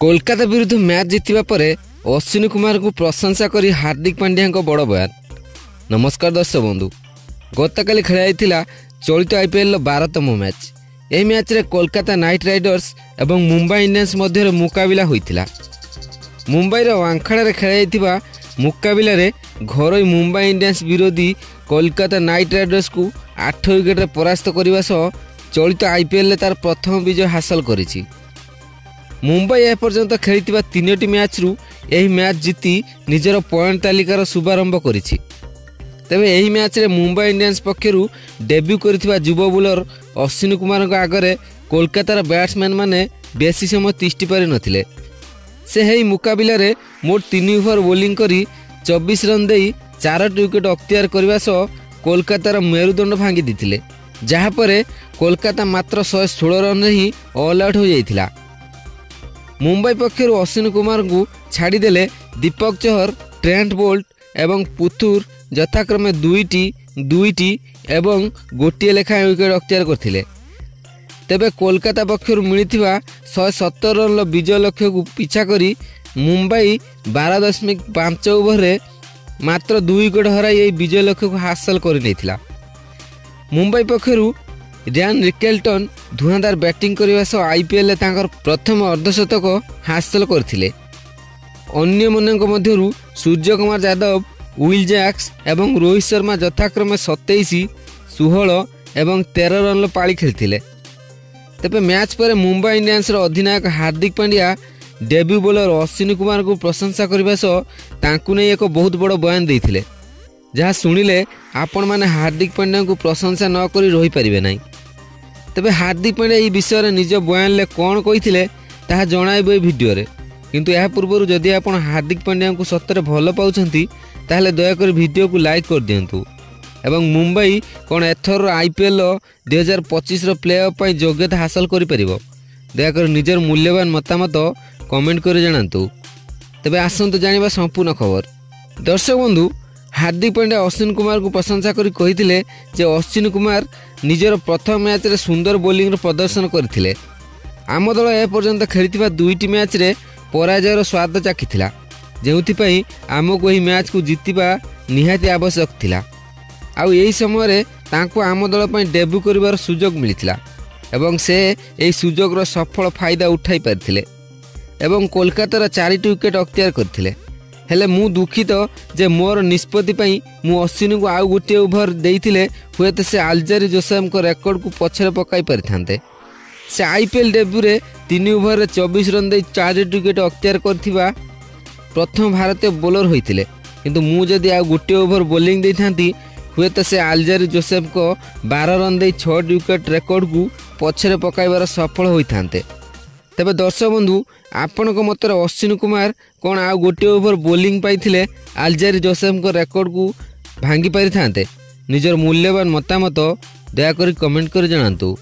कोलकाता विरुद्ध मैच जीतिबा परे अश्विनी कुमार को प्रशंसा करी हार्दिक पांड्या बड़ बयान। नमस्कार दर्शक बंधु, गतकाली खेला चलित आईपीएल 12तम मैच। यह मैच रे कोलकाता नाइट राइडर्स एवं मुंबई इंडियंस मध्य मुकाबिला होइतिला। मुंबई वांखाड़ा खेल मुकाबिला घर मुंबई इंडियंस विरोधी कोलकाता नाइट राइडर्स को 8 विकेट परास्त करने सह चलित आईपीएल तार प्रथम विजय हासिल करिछि। मुंबई एपर्यंत खेली 3टी मैच रु यही मैच जीति निजर पॉइंट तालिकार शुभारंभ करिछि। तेबे यही मैच रे मुंबई इंडियंस पक्षरु डेब्यू करथिबा युवा बोलर अश्विनी कुमार आगे कोलकातार बैट्समैन माने बेसी समय तिष्टि पारि नथिले। से हेई मुकाबिला रे मोट 3 ओवर बोलिंग करी 24 रन देई 4टी विकेट अख्तियार करबा सह कोलकातार मेरुदंड भांगी दिथिले, जहा परे कोलकाता मात्र 116 रन रे ही ऑल आउट हो जाइथिला। मुंबई पक्षर अश्विनी कुमार को छाड़देले दीपक चहर, ट्रेंट बोल्ट एवं पुथुर यथाक्रमे 2टी एवं गोटे लेखाएं विकेट अख्तियार करथिले। तेबे कोलकाता पक्षर मिलिथिबा 170 रन विजय लक्ष्य को पिछा करी मुंबई 12.5 ओवर रे मात्र 2 विकेट हराई यह विजय लक्ष्य को हासिल कर नैथिला। मुंबई पक्षर रियान रिकेल्टन धुआंधार बैटिंग करने सह आईपीएल तांकर प्रथम अर्धशतक हासिल करथिले। अन्य मनक मध्यरु सूर्य कुमार यादव, विल जैक्स एवं रोहित शर्मा यथाक्रमे 27, 16 एवं 13 रन पाली खेलथिले। तेबे मैच पर Mumbai Indians अधिनायक Hardik Pandya debut bowler Ashwini Kumar को प्रशंसा करने सह तांकु नै एक बहुत बड़ बयान देथिले, जहाँ शुणिले आपण माने हार्दिक पांड्या को प्रशंसा न करी रही पारिबे नाही। तेबे हार्दिक पांड्या यह विषय में निज बयान ले कौन कही ताहा जणाइबो ए वीडियो रे। किंतु या पूर्व जदि आपण हार्दिक पांड्या को सतरे भल पाउछंती ताहले दयाकर वीडियो को लाइक कर दियंतु एवं मुंबई कौन एथर आईपीएल 2025 प्ले ऑफ पई योग्यता हासिल करि परिबो दयाकर निजर मूल्यवान मतामत कमेंट कर जणांतु। तेबे आसंतु जानिबा संपूर्ण खबर। दर्शक बंधु, हार्दिक पांड्या अश्विनी कुमार को प्रशंसा करी कहिथिले जे अश्विनी कुमार निजर प्रथम मैच रे सुंदर बोलिंग रो प्रदर्शन करथिले। आम दल ए पर्यंत खेलिथिबा 2टी मैच रे पराजयर स्वाद चाखिथिला, जेउथिपई आमको एही मैच को जितिबा निहाती आवश्यक थिला। आउ एही समय रे तांको आम दल पई डेब्यू करिवार सुजोग मिलिथिला एवं से एही सुजोग रो सफल फायदा उठाई पारथिले एवं कोलकातार 4टी विकेट अख्तियार करथिले। हेले मु दुखित जे मोर निष्पत्ति पई मु अश्विनी को आउ गोटे ओभर देइथिले हुएत से अल्जारी जोसेफ को रेकर्ड को पछरे पकाई परिथांते। से आईपीएल डेब्यू रे 3 ओभर रे 24 रन दे 4टी विकेट अख्तियार करथिबा प्रथम भारतीय बोलर होइथिले। किंतु मु जदि आउ गोटे ओभर बोलिंग देइथांती हुएत से अल्जारी जोसेफ को 12 रन दे 6टी विकेट रेकर्ड को पछरे पकाइबार सफल होइथांते। तेबे दर्शक बंधु, आपणक मतर अश्विनी कुमार कौन आउ गोटे ओभर बोलिंग पाइथिले अल्जारी जोसेफ को रेकर्ड को भांगी पारि थांते? निजर मूल्यवान मतामत दयाकरी कमेंट कर जणांतु।